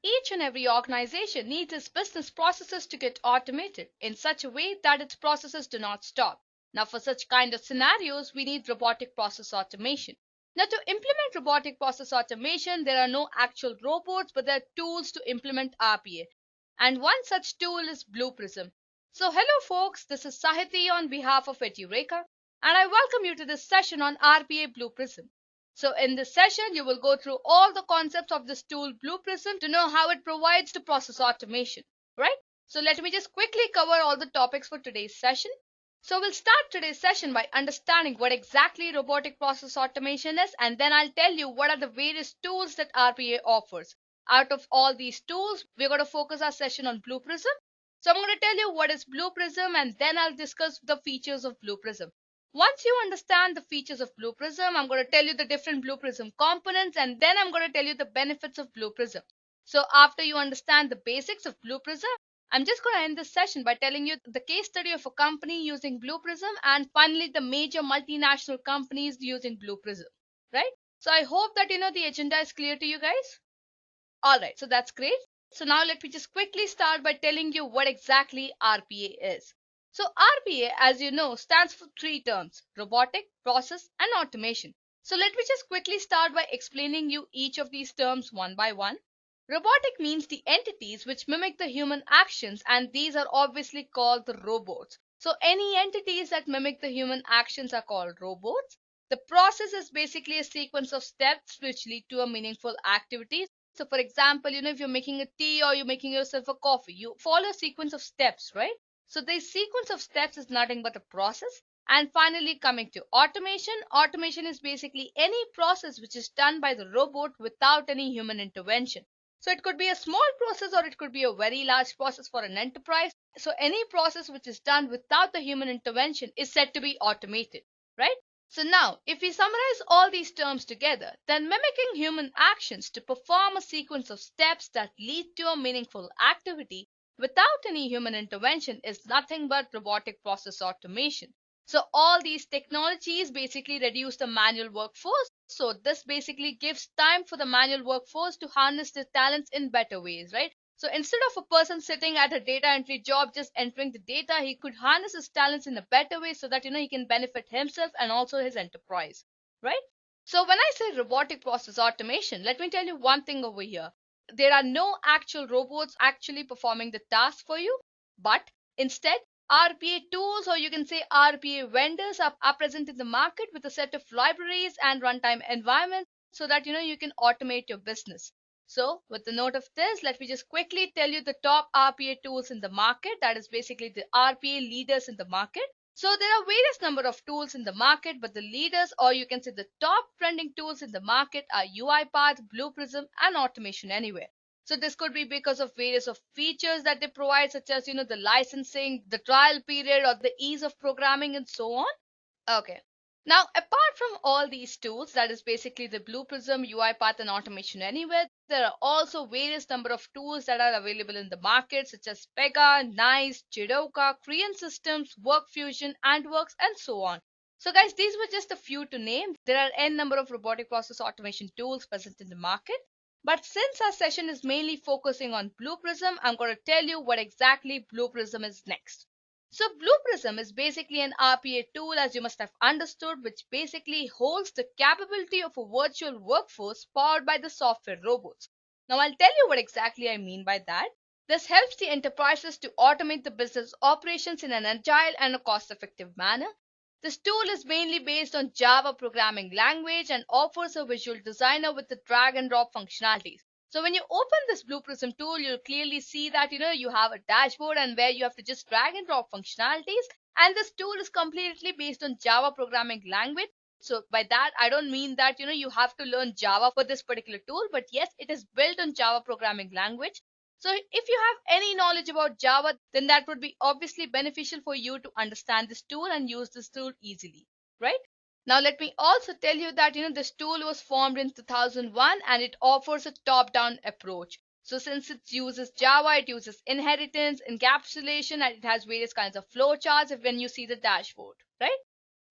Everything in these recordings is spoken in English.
Each and every organization needs its business processes to get automated in such a way that its processes do not stop. Now, for such kind of scenarios, we need robotic process automation. Now, to implement robotic process automation, there are no actual robots, but there are tools to implement RPA. And one such tool is Blue Prism. So, hello folks, this is Sahiti on behalf of Edureka, and I welcome you to this session on RPA Blue Prism. So in this session, you will go through all the concepts of this tool Blue Prism to know how it provides to process automation, right? So let me just quickly cover all the topics for today's session. So we'll start today's session by understanding what exactly robotic process automation is, and then I'll tell you what are the various tools that RPA offers. Out of all these tools, we're going to focus our session on Blue Prism. So I'm going to tell you what is Blue Prism, and then I'll discuss the features of Blue Prism. Once you understand the features of Blue Prism, I'm going to tell you the different Blue Prism components, and then I'm going to tell you the benefits of Blue Prism. So after you understand the basics of Blue Prism, I'm just going to end this session by telling you the case study of a company using Blue Prism, and finally the major multinational companies using Blue Prism, right? So I hope that the agenda is clear to you guys. Alright, so that's great. So now let me just quickly start by telling you what exactly RPA is. So RPA, as you know, stands for three terms: robotic, process, and automation. So let me just quickly start by explaining you each of these terms one by one. Robotic means the entities which mimic the human actions, and these are obviously called the robots. So any entities that mimic the human actions are called robots. The process is basically a sequence of steps which lead to a meaningful activity. So for example, if you're making a tea or you're making yourself a coffee, you follow a sequence of steps, right? So this sequence of steps is nothing but a process. And finally, coming to automation. Automation is basically any process which is done by the robot without any human intervention. So it could be a small process or it could be a very large process for an enterprise. So any process which is done without the human intervention is said to be automated, right? So now, if we summarize all these terms together, then mimicking human actions to perform a sequence of steps that lead to a meaningful activity without any human intervention is nothing but robotic process automation. So all these technologies basically reduce the manual workforce. So this basically gives time for the manual workforce to harness their talents in better ways, right? So instead of a person sitting at a data entry job just entering the data, he could harness his talents in a better way so that he can benefit himself and also his enterprise, right? So when I say robotic process automation, let me tell you one thing over here. There are no actual robots actually performing the task for you, but instead RPA tools, or you can say RPA vendors, are present in the market with a set of libraries and runtime environments so that you can automate your business. So with the note of this, let me just quickly tell you the top RPA tools in the market, that is basically the RPA leaders in the market. So there are various number of tools in the market, but the leaders, or you can say the top trending tools in the market, are UiPath, Blue Prism, and Automation Anywhere. So this could be because of various of features that they provide, such as the licensing, the trial period, or the ease of programming, and so on. Okay. Now, apart from all these tools, that is basically the Blue Prism, UiPath, and Automation Anywhere, there are also various number of tools that are available in the market, such as Pega, NICE, Edureka, Korean Systems, WorkFusion, AntWorks, and so on. So guys, these were just a few to name. There are n number of robotic process automation tools present in the market. But since our session is mainly focusing on Blue Prism, I'm going to tell you what exactly Blue Prism is next. So Blue Prism is basically an RPA tool, as you must have understood, which basically holds the capability of a virtual workforce powered by the software robots. Now I'll tell you what exactly I mean by that. This helps the enterprises to automate the business operations in an agile and a cost-effective manner. This tool is mainly based on Java programming language and offers a visual designer with the drag and drop functionalities. So when you open this Blue Prism tool, you'll clearly see that you have a dashboard and where you have to just drag and drop functionalities. And this tool is completely based on Java programming language. So by that, I don't mean that you have to learn Java for this particular tool, but yes, it is built on Java programming language. So if you have any knowledge about Java, then that would be obviously beneficial for you to understand this tool and use this tool easily, right? Now let me also tell you that this tool was formed in 2001 and it offers a top-down approach. So since it uses Java, it uses inheritance, encapsulation, and it has various kinds of flowcharts when you see the dashboard, right?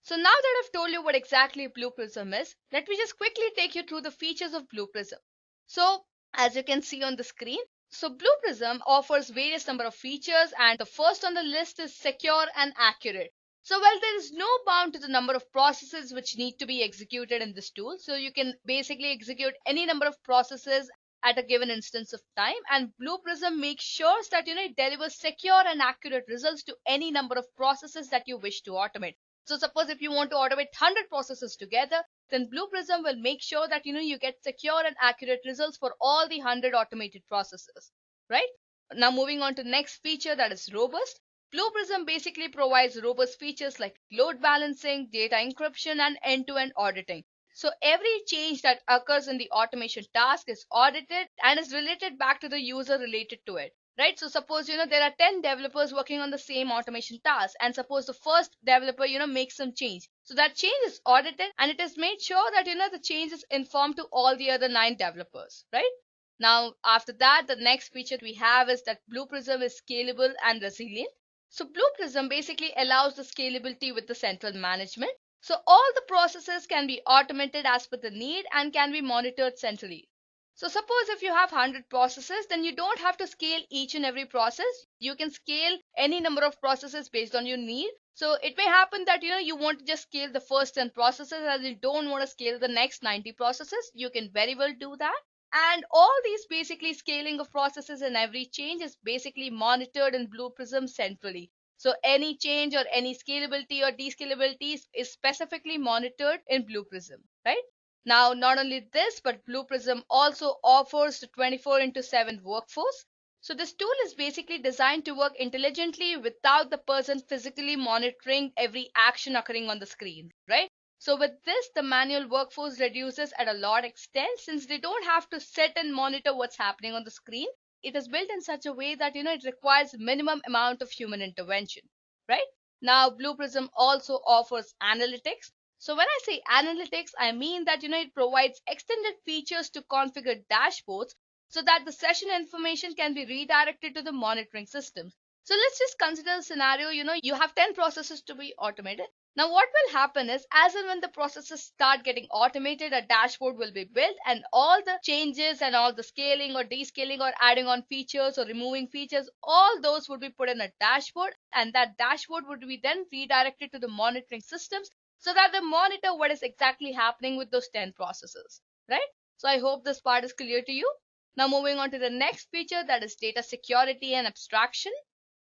So now that I've told you what exactly Blue Prism is, let me just quickly take you through the features of Blue Prism. So as you can see on the screen. So Blue Prism offers various number of features, and the first on the list is secure and accurate. So well, there is no bound to the number of processes which need to be executed in this tool. So you can basically execute any number of processes at a given instance of time, and Blue Prism makes sure that it delivers secure and accurate results to any number of processes that you wish to automate. So suppose if you want to automate 100 processes together, then Blue Prism will make sure that you get secure and accurate results for all the 100 automated processes, right? Now moving on to next feature, that is robust. Blue Prism basically provides robust features like load balancing, data encryption, and end-to-end auditing. So every change that occurs in the automation task is audited and is related back to the user related to it. Right? So suppose there are 10 developers working on the same automation task, and suppose the first developer makes some change. So that change is audited and it is made sure that the change is informed to all the other 9 developers, right? Now after that, the next feature we have is that Blue Prism is scalable and resilient. So Blue Prism basically allows the scalability with the central management. So all the processes can be automated as per the need and can be monitored centrally. So suppose if you have 100 processes, then you don't have to scale each and every process. You can scale any number of processes based on your need. So it may happen that you want to just scale the first 10 processes and you don't want to scale the next 90 processes. You can very well do that. And all these basically scaling of processes and every change is basically monitored in Blue Prism centrally. So any change or any scalability or descalability is specifically monitored in Blue Prism, right? Now, not only this, but Blue Prism also offers the 24/7 workforce. So this tool is basically designed to work intelligently without the person physically monitoring every action occurring on the screen, right? So with this, the manual workforce reduces at a lot extent since they don't have to sit and monitor what's happening on the screen. It is built in such a way that it requires minimum amount of human intervention, right? Now, Blue Prism also offers analytics. So when I say analytics, I mean that it provides extended features to configure dashboards so that the session information can be redirected to the monitoring systems. So let's just consider a scenario, you have 10 processes to be automated. Now what will happen is, as and when the processes start getting automated, a dashboard will be built and all the changes and all the scaling or descaling or adding on features or removing features, all those would be put in a dashboard, and that dashboard would be then redirected to the monitoring systems so that they monitor what is exactly happening with those 10 processes, right? So I hope this part is clear to you. Now moving on to the next feature, that is data security and abstraction.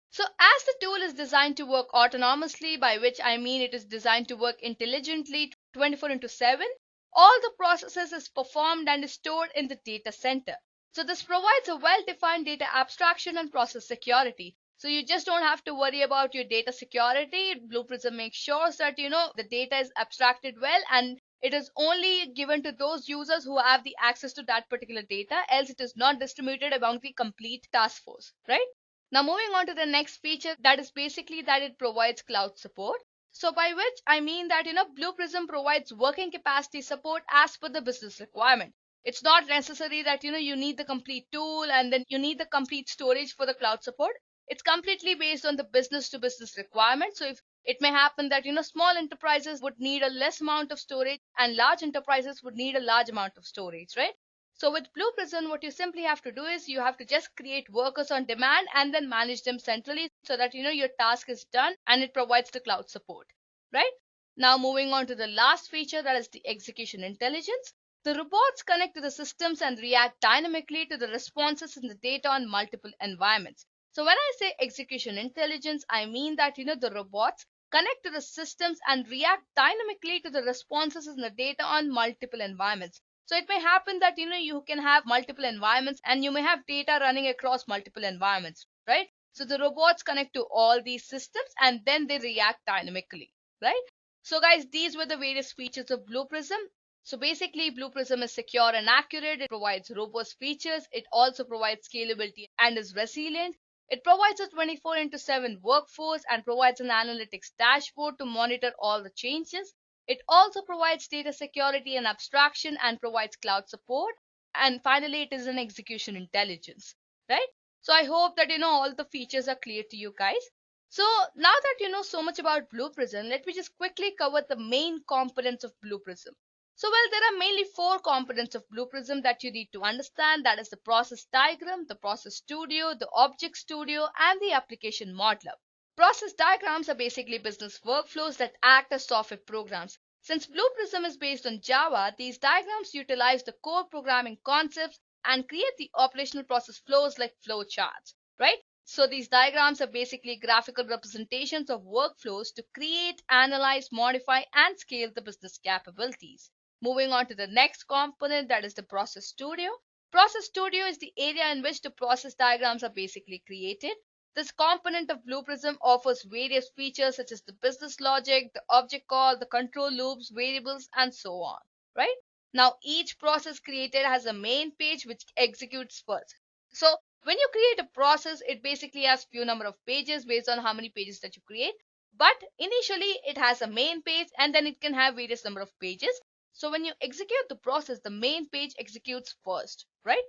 So as the tool is designed to work autonomously, by which I mean it is designed to work intelligently 24/7, all the processes is performed and is stored in the data center. So this provides a well-defined data abstraction and process security. So you just don't have to worry about your data security. Blue Prism makes sure that the data is abstracted well and it is only given to those users who have the access to that particular data, else it is not distributed among the complete task force, right? Now moving on to the next feature, that is basically that it provides cloud support. So by which I mean that Blue Prism provides working capacity support as per the business requirement. It's not necessary that you need the complete tool and then you need the complete storage for the cloud support. It's completely based on the business to business requirement. So if it may happen that small enterprises would need a less amount of storage and large enterprises would need a large amount of storage, right? So with Blue Prism, what you simply have to do is you have to just create workers on demand and then manage them centrally so that your task is done and it provides the cloud support, right? Now moving on to the last feature, that is the execution intelligence. The robots connect to the systems and react dynamically to the responses in the data on multiple environments. So when I say execution intelligence, I mean that the robots connect to the systems and react dynamically to the responses in the data on multiple environments. So it may happen that you can have multiple environments and you may have data running across multiple environments, right? So the robots connect to all these systems and then they react dynamically, right? So guys, these were the various features of Blue Prism. So basically, Blue Prism is secure and accurate. It provides robust features. It also provides scalability and is resilient. It provides a 24/7 workforce and provides an analytics dashboard to monitor all the changes. It also provides data security and abstraction and provides cloud support. And finally, it is an execution intelligence, right? So I hope that all the features are clear to you guys. So now that you know so much about Blue Prism, let me just quickly cover the main components of Blue Prism. So, well, there are mainly four components of Blue Prism that you need to understand. That is the process diagram, the process studio, the object studio, and the application modeler. Process diagrams are basically business workflows that act as software programs. Since Blue Prism is based on Java, these diagrams utilize the core programming concepts and create the operational process flows like flow charts, right? So these diagrams are basically graphical representations of workflows to create, analyze, modify, and scale the business capabilities. Moving on to the next component, that is the process studio. Process studio is the area in which the process diagrams are basically created. This component of Blue Prism offers various features such as the business logic, the object call, the control loops, variables, and so on, right? Now, each process created has a main page which executes first. So, when you create a process, it basically has few number of pages based on how many pages that you create. But initially, it has a main page and then it can have various number of pages. So when you execute the process, the main page executes first, right?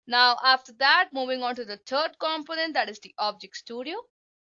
Now, after that, moving on to the third component, that is the Object Studio.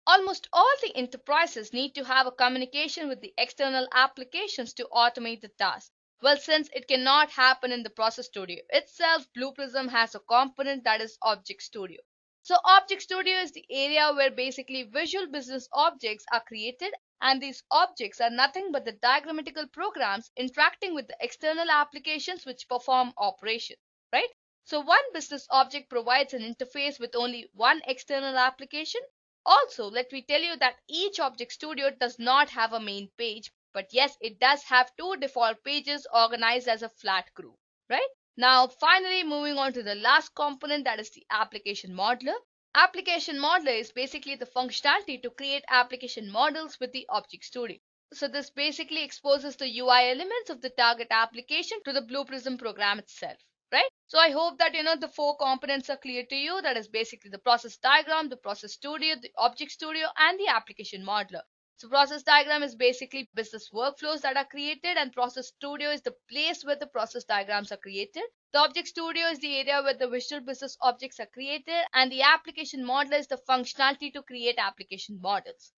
Almost all the enterprises need to have a communication with the external applications to automate the task. Well, since it cannot happen in the Process Studio itself, Blue Prism has a component that is Object Studio. So Object Studio is the area where basically visual business objects are created, and these objects are nothing but the diagrammatical programs interacting with the external applications which perform operation, right? So one business object provides an interface with only one external application. Also, let me tell you that each Object Studio does not have a main page, but yes, it does have two default pages organized as a flat group, right? Now, finally, moving on to the last component, that is the application modeler. Application modeler is basically the functionality to create application models with the Object Studio. So this basically exposes the UI elements of the target application to the Blue Prism program itself, right? So I hope that the four components are clear to you. That is basically the process diagram, the process studio, the Object Studio, and the application modeler. So process diagram is basically business workflows that are created, and process studio is the place where the process diagrams are created. The Object Studio is the area where the visual business objects are created, and the application modeler is the functionality to create application models.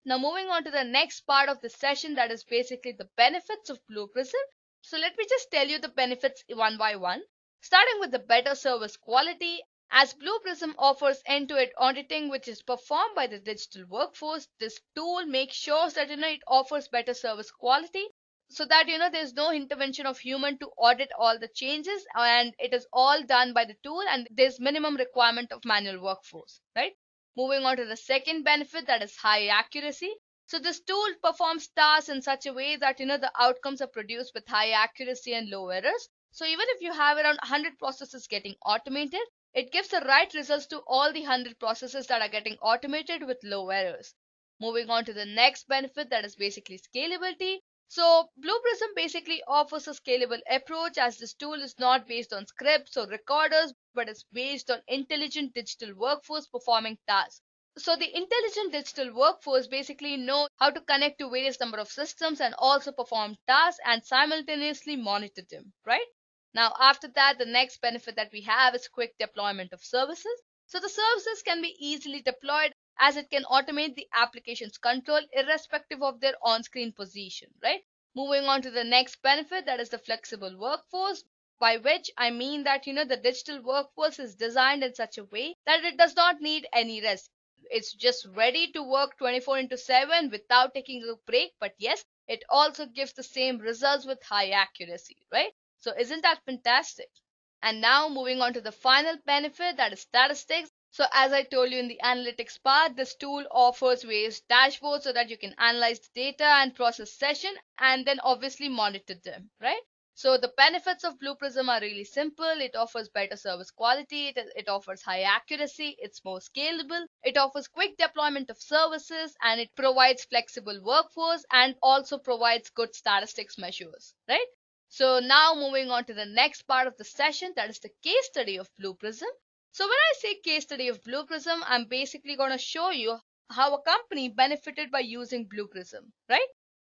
Now moving on to the next part of the session, that is basically the benefits of Blue Prism. So let me just tell you the benefits one by one, starting with the better service quality. As Blue Prism offers end-to-end auditing which is performed by the digital workforce, this tool makes sure that it offers better service quality, so that there's no intervention of human to audit all the changes, and it is all done by the tool, and there's minimum requirement of manual workforce, right? Moving on to the second benefit, that is high accuracy. So this tool performs tasks in such a way that the outcomes are produced with high accuracy and low errors. So even if you have around 100 processes getting automated, it gives the right results to all the 100 processes that are getting automated with low errors. Moving on to the next benefit, that is basically scalability. So Blue Prism basically offers a scalable approach, as this tool is not based on scripts or recorders, but is based on intelligent digital workforce performing tasks. So the intelligent digital workforce basically know how to connect to various number of systems and also perform tasks and simultaneously monitor them, right? Now, after that, the next benefit that we have is quick deployment of services. So the services can be easily deployed, as it can automate the application's control irrespective of their on-screen position, right? Moving on to the next benefit, that is the flexible workforce, by which I mean that the digital workforce is designed in such a way that it does not need any rest. It's just ready to work 24/7 without taking a break, but yes, it also gives the same results with high accuracy, right? So isn't that fantastic? And now moving on to the final benefit, that is statistics. So as I told you in the analytics part, this tool offers various dashboards so that you can analyze the data and process session and then obviously monitor them, right? So the benefits of Blue Prism are really simple. It offers better service quality, it offers high accuracy, it's more scalable, it offers quick deployment of services, and it provides flexible workforce and also provides good statistics measures, right? So now moving on to the next part of the session, that is the case study of Blue Prism. So when I say case study of Blue Prism, I'm basically going to show you how a company benefited by using Blue Prism, right?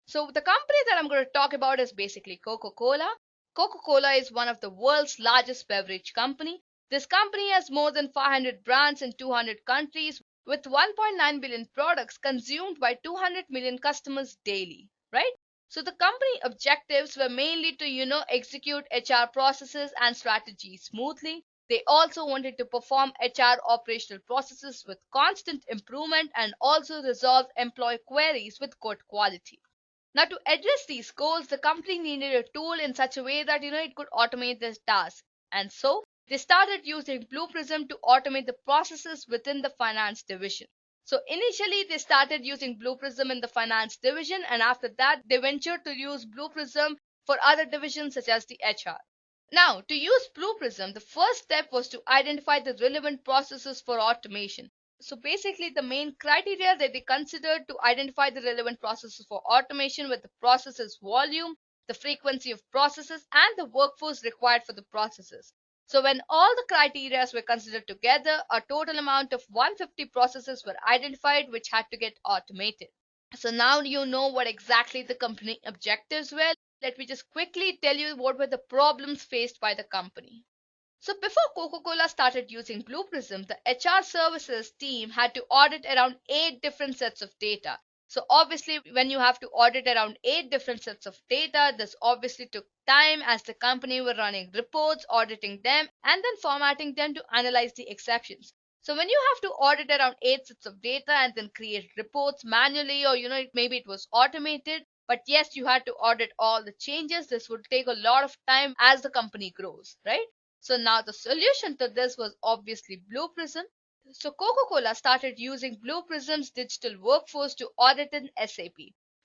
So the company that I'm going to talk about is basically Coca-Cola. Coca-Cola is one of the world's largest beverage company. This company has more than 500 brands in 200 countries with 1.9 billion products consumed by 200 million customers daily, right? So the company objectives were mainly to, execute HR processes and strategies smoothly. They also wanted to perform HR operational processes with constant improvement and also resolve employee queries with good quality. Now, to address these goals, the company needed a tool in such a way that it could automate this task. And so they started using Blue Prism to automate the processes within the finance division. So initially they started using Blue Prism in the finance division, and after that they ventured to use Blue Prism for other divisions such as the HR. Now, to use Blue Prism, the first step was to identify the relevant processes for automation. So basically the main criteria that they considered to identify the relevant processes for automation were the processes volume, the frequency of processes, and the workforce required for the processes. So when all the criteria were considered together, a total amount of 150 processes were identified which had to get automated. So now you know what exactly the company objectives were. Let me just quickly tell you what were the problems faced by the company. So before Coca-Cola started using Blue Prism, the HR services team had to audit around 8 different sets of data. So obviously when you have to audit around 8 different sets of data, this obviously took time as the company were running reports, auditing them, and then formatting them to analyze the exceptions. So when you have to audit around 8 sets of data and then create reports manually, or maybe it was automated, but yes, you had to audit all the changes. This would take a lot of time as the company grows, right? So now the solution to this was obviously Blue Prism. So Coca-Cola started using Blue Prism's digital workforce to audit in SAP.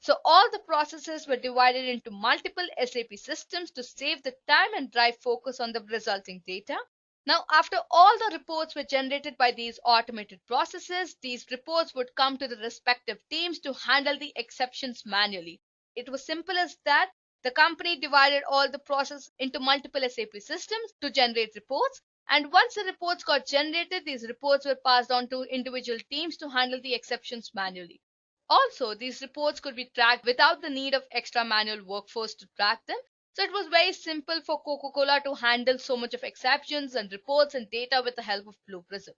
So all the processes were divided into multiple SAP systems to save the time and drive focus on the resulting data. Now, after all the reports were generated by these automated processes, these reports would come to the respective teams to handle the exceptions manually. It was simple as that. The company divided all the process into multiple SAP systems to generate reports, and once the reports got generated, these reports were passed on to individual teams to handle the exceptions manually. Also, these reports could be tracked without the need of extra manual workforce to track them. So it was very simple for Coca-Cola to handle so much of exceptions and reports and data with the help of Blue Prism.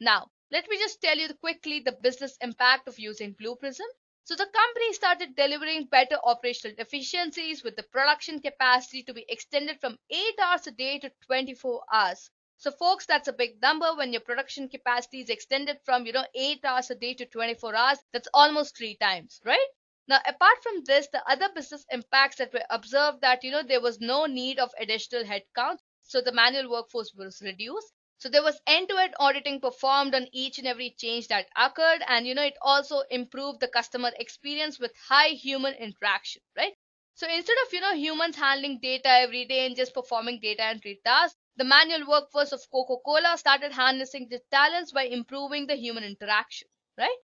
Now, let me just tell you quickly the business impact of using Blue Prism. So the company started delivering better operational efficiencies with the production capacity to be extended from 8 hours a day to 24 hours. So folks, that's a big number. When your production capacity is extended from 8 hours a day to 24 hours, that's almost 3 times, right? Now, apart from this, the other business impacts that were observed that there was no need of additional headcount, so the manual workforce was reduced. So there was end-to-end auditing performed on each and every change that occurred, and it also improved the customer experience with high human interaction, right? So instead of humans handling data every day and just performing data entry tasks, the manual workforce of Coca-Cola started harnessing the talents by improving the human interaction, right?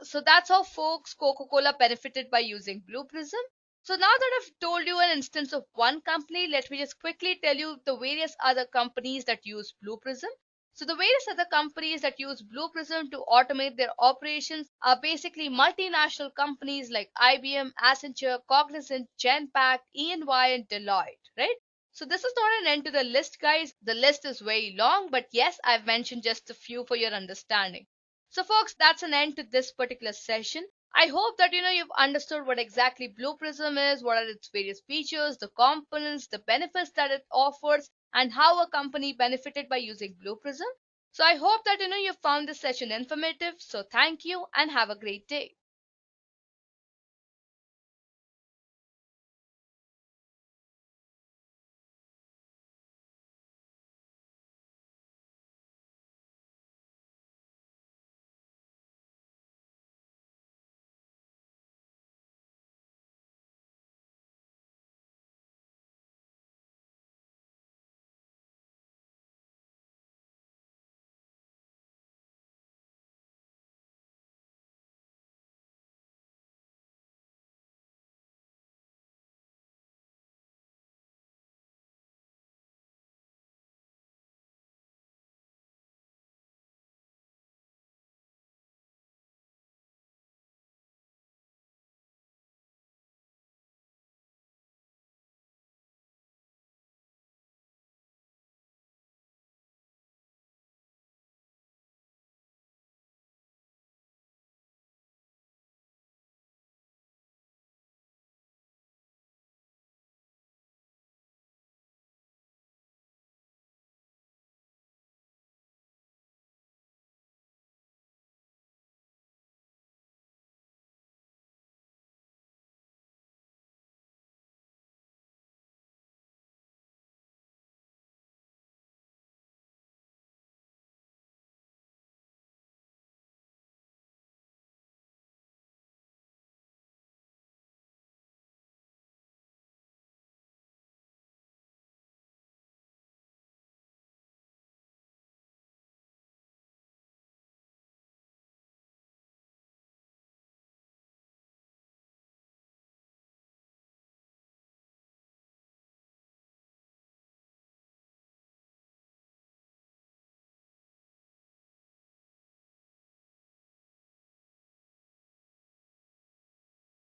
So that's how folks Coca-Cola benefited by using Blue Prism. So now that I've told you an instance of one company, let me just quickly tell you the various other companies that use Blue Prism. So the various other companies that use Blue Prism to automate their operations are basically multinational companies like IBM, Accenture, Cognizant, Genpact, EY, and Deloitte, right? So this is not an end to the list, guys. The list is very long, but yes, I've mentioned just a few for your understanding. So folks, that's an end to this particular session. I hope that you've understood what exactly Blue Prism is, what are its various features, the components, the benefits that it offers, and how a company benefited by using Blue Prism. So I hope that you found this session informative. So thank you and have a great day.